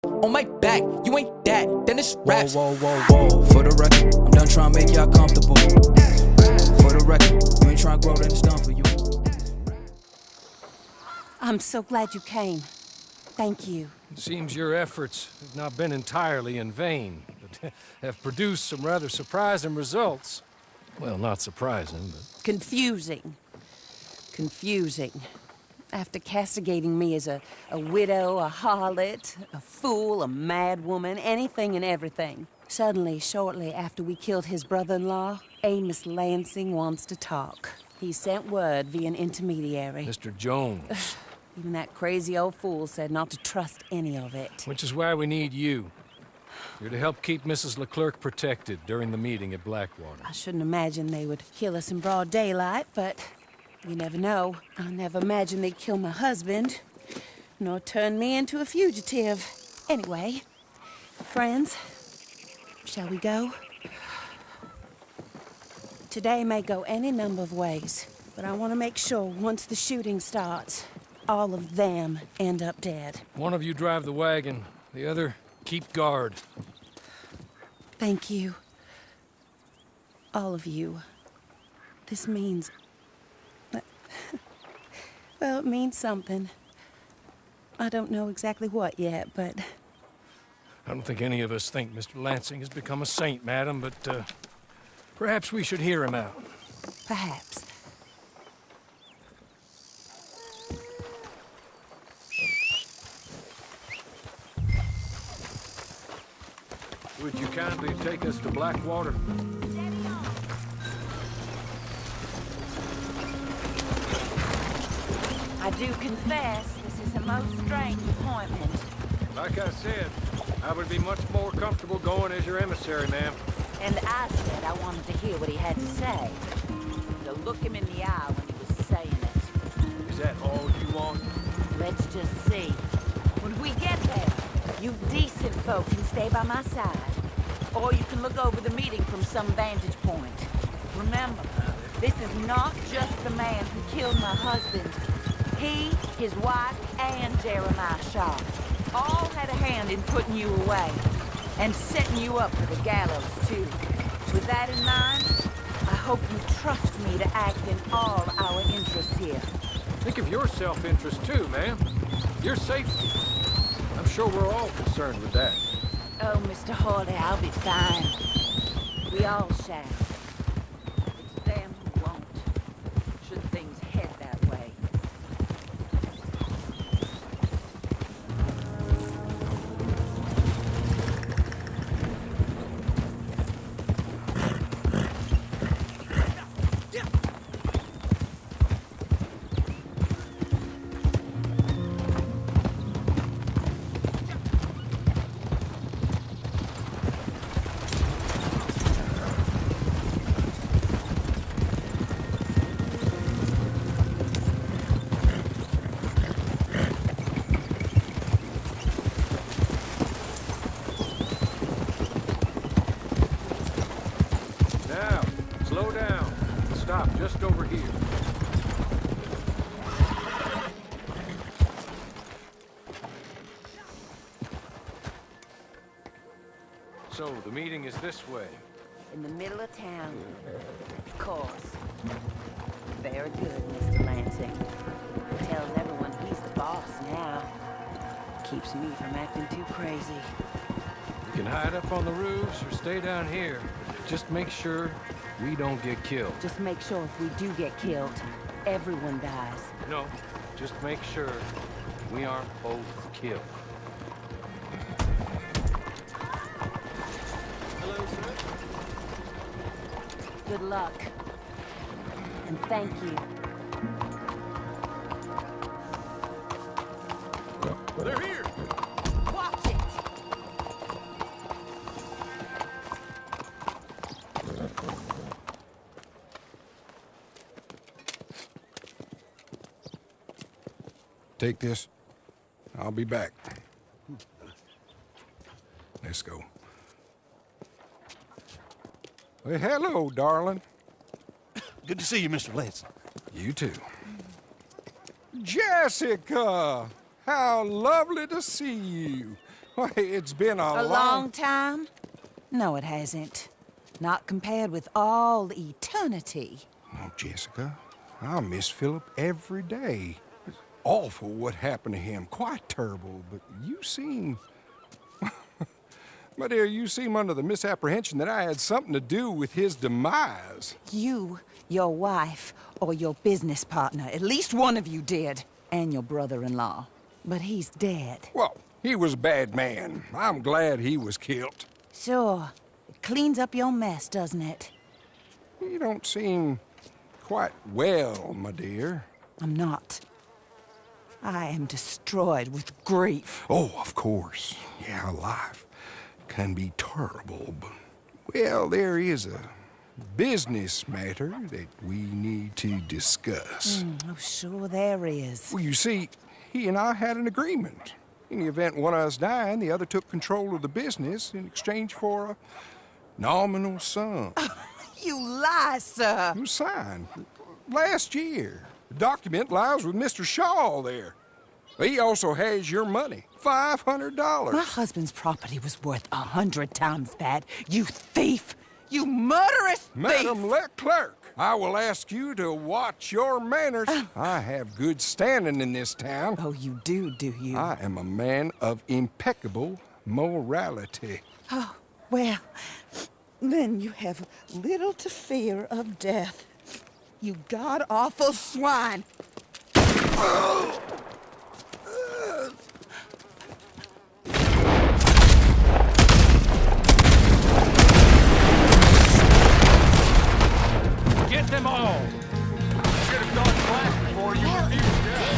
On my back, you ain't that, then it's raps. Whoa, whoa, whoa, whoa. For the record, I'm done trying to make y'all comfortable. For the record, you ain't trying to grow, then it's done for you. I'm so glad you came. Thank you. It seems your efforts have not been entirely in vain, but have produced some rather surprising results. Well, not surprising, but... Confusing. Confusing. After castigating me as a widow, a harlot, a fool, a mad woman, anything and everything. Suddenly, shortly after we killed his brother-in-law, Amos Lansing wants to talk. He sent word via an intermediary. Mr. Jones. Even that crazy old fool said not to trust any of it. Which is why we need you. You're to help keep Mrs. Leclerc protected during the meeting at Blackwater. I shouldn't imagine they would kill us in broad daylight, but you never know. I never imagined they'd kill my husband, nor turn me into a fugitive. Anyway, friends, shall we go? Today may go any number of ways, but I want to make sure once the shooting starts, all of them end up dead. One of you drive the wagon, the other keep guard. Thank you. All of you. This means... well, it means something. I don't know exactly what yet, but... I don't think any of us think Mr. Lansing has become a saint, madam, but perhaps we should hear him out. Perhaps. Would you kindly take us to Blackwater? I do confess, this is a most strange appointment. Like I said, I would be much more comfortable going as your emissary, ma'am. And I said I wanted to hear what he had to say. To look him in the eye when he was saying it. Is that all you want? Let's just see. When we get there, you decent folk can stay by my side. Or you can look over the meeting from some vantage point. Remember, this is not just the man who killed my husband. He, his wife, and Jeremiah Shaw all had a hand in putting you away. And setting you up for the gallows, too. With that in mind, I hope you trust me to act in all our interests here. Think of your self-interest, too, ma'am. Your safety. I'm sure we're all concerned with that. Oh, Mr. Hawley, I'll be fine. We all shall. It's them who won't, should things head that way. Now, slow down. Stop just over here. So, the meeting is this way. In the middle of town. Of course. Very good, Mr. Lansing. Tells everyone he's the boss now. Keeps me from acting too crazy. You can hide up on the roofs or stay down here. Just make sure we don't get killed. Just make sure if we do get killed, everyone dies. No, just make sure we aren't both killed. Hello, sir. Good luck. And thank you. They're here! Watch it! Take this. I'll be back. Let's go. Well, hello, darling. Good to see you, Mr. Lansing. You too. Jessica! How lovely to see you. Why, it's been A long time? No, it hasn't. Not compared with all eternity. Oh, Jessica, I miss Philip every day. It's awful what happened to him. Quite terrible, but you seem... My dear, you seem under the misapprehension that I had something to do with his demise. You, your wife, or your business partner, at least one of you did. And your brother-in-law. But he's dead. Well, he was a bad man. I'm glad he was killed. Sure. It cleans up your mess, doesn't it? You don't seem quite well, my dear. I'm not. I am destroyed with grief. Oh, of course. Yeah, life can be terrible, but... Well, there is a business matter that we need to discuss. Oh, sure there is. Well, you see, he and I had an agreement. In the event one of us died, the other took control of the business in exchange for a nominal sum. You lie, sir. It was signed last year. The document lies with Mr. Shaw there. He also has your money, $500. My husband's property was worth 100 times that. You thief! You murderous thief! Madam Leclerc, I will ask you to watch your manners. I have good standing in this town. Oh, you do you? I am a man of impeccable morality. Oh, well, then you have little to fear of death. You god-awful swine! Get them all! Should have gone black before you refused death.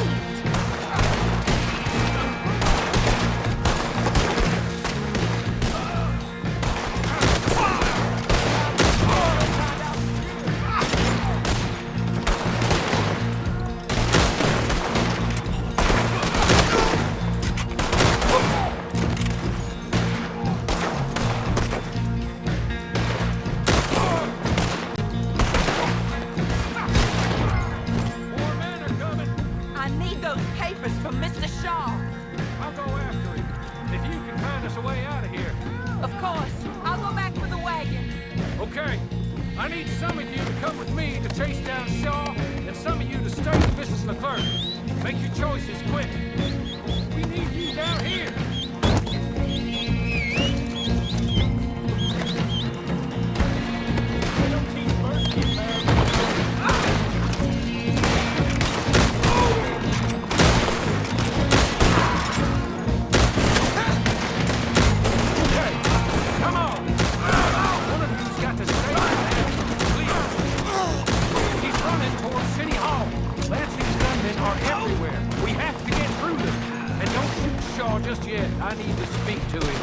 More men are coming! I need those papers from Mr. Shaw. I'll go after him. If you can find us a way out of here. Of course. I'll go back for the wagon. Okay. I need some of you to come with me to chase down Shaw, and some of you to stay with Mrs. Leclerc. Make your choices quick. We need you down here. They don't teach mercy in America. Okay, come on. One of you's got to stay clear. He's running towards City Hall. Lansing's gunmen are everywhere. We have to get through them. And don't shoot Shaw just yet. I need to speak to him.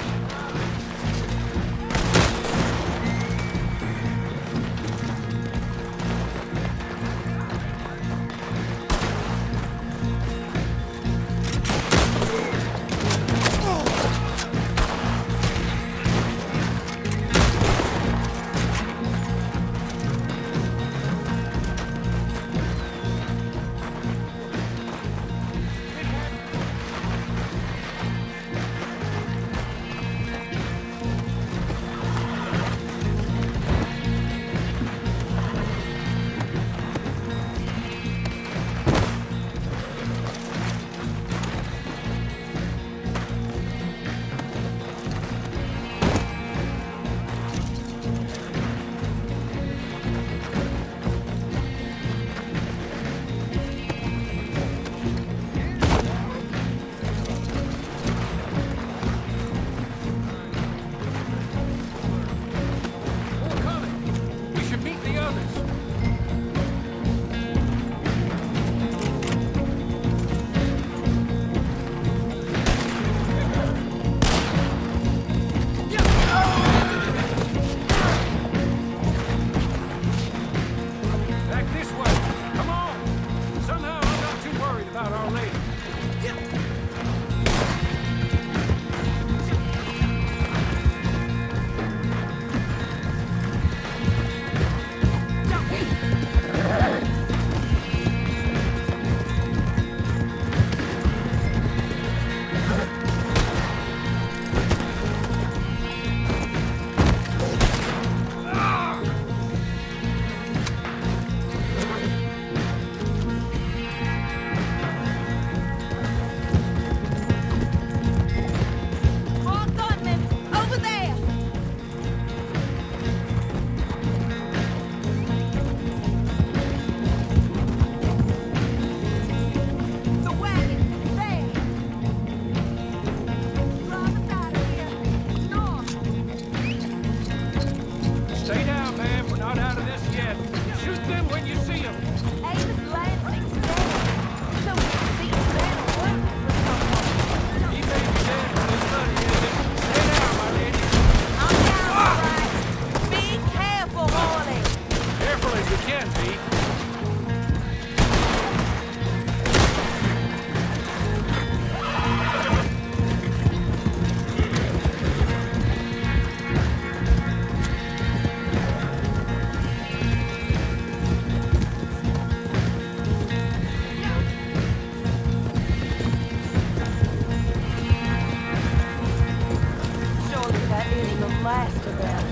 last of them.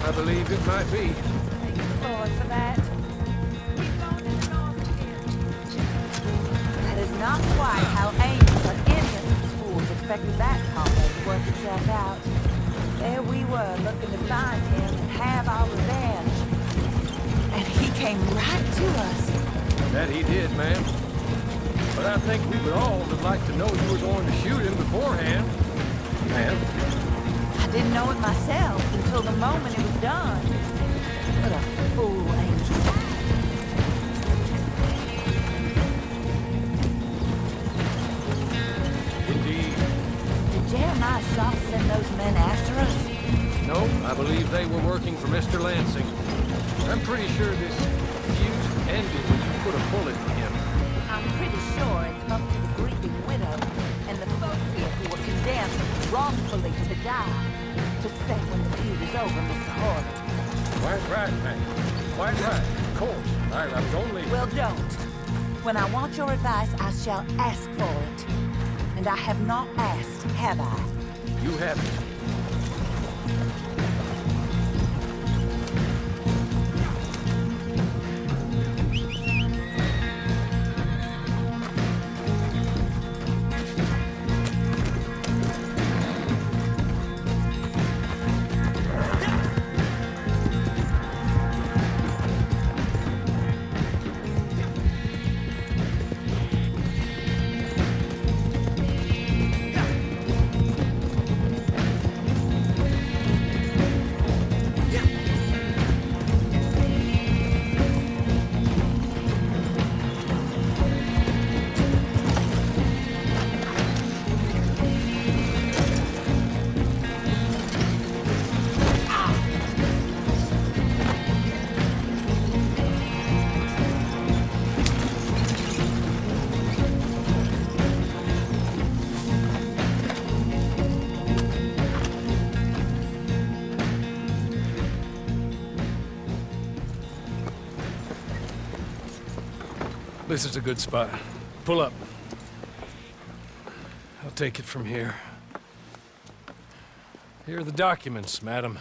I believe it might be. Thank you, Lord, for that. That is not quite how Amos or any of these fools expected that combo to work itself out. There we were, looking to find him and have our revenge. And he came right to us. That he did, ma'am. But I think we would all have liked to know you were going to shoot him beforehand. Ma'am. I didn't know it myself until the moment it was done. What a fool, Angel. Indeed. Did Jeremiah Shaw send those men after us? No, I believe they were working for Mr. Lansing. I'm pretty sure this feud ended when you put a bullet in him. I'm pretty sure it's up to the grieving widow and the folks here who were condemned wrongfully to die to say when the feud is over, Mr. Hawley. Quite right, ma'am. Quite right. Of course. I was only... Well, don't. When I want your advice, I shall ask for it. And I have not asked, have I? You haven't. This is a good spot. Pull up. I'll take it from here. Here are the documents, madam.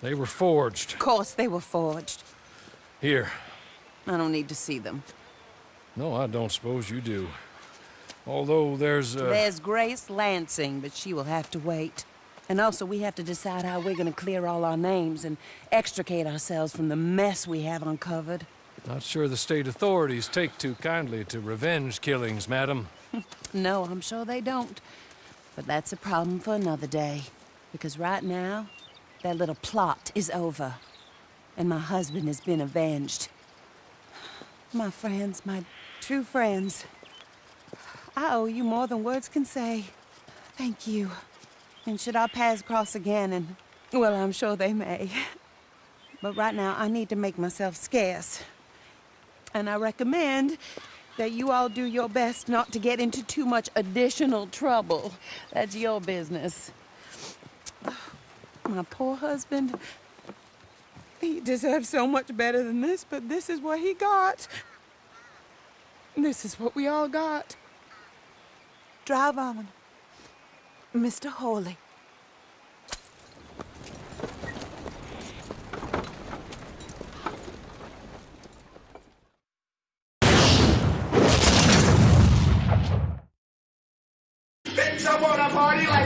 They were forged. Of course they were forged. Here. I don't need to see them. No, I don't suppose you do. Although There's Grace Lansing, but she will have to wait. And also, we have to decide how we're gonna clear all our names and extricate ourselves from the mess we have uncovered. Not sure the state authorities take too kindly to revenge killings, madam. No, I'm sure they don't. But that's a problem for another day. Because right now, that little plot is over. And my husband has been avenged. My friends, my true friends. I owe you more than words can say. Thank you. And should our paths cross again, and, well, I'm sure they may. But right now, I need to make myself scarce. And I recommend that you all do your best not to get into too much additional trouble. That's your business. My poor husband, he deserves so much better than this, but this is what he got. This is what we all got. Drive on, Mr. Hawley. Bitch, I want a party like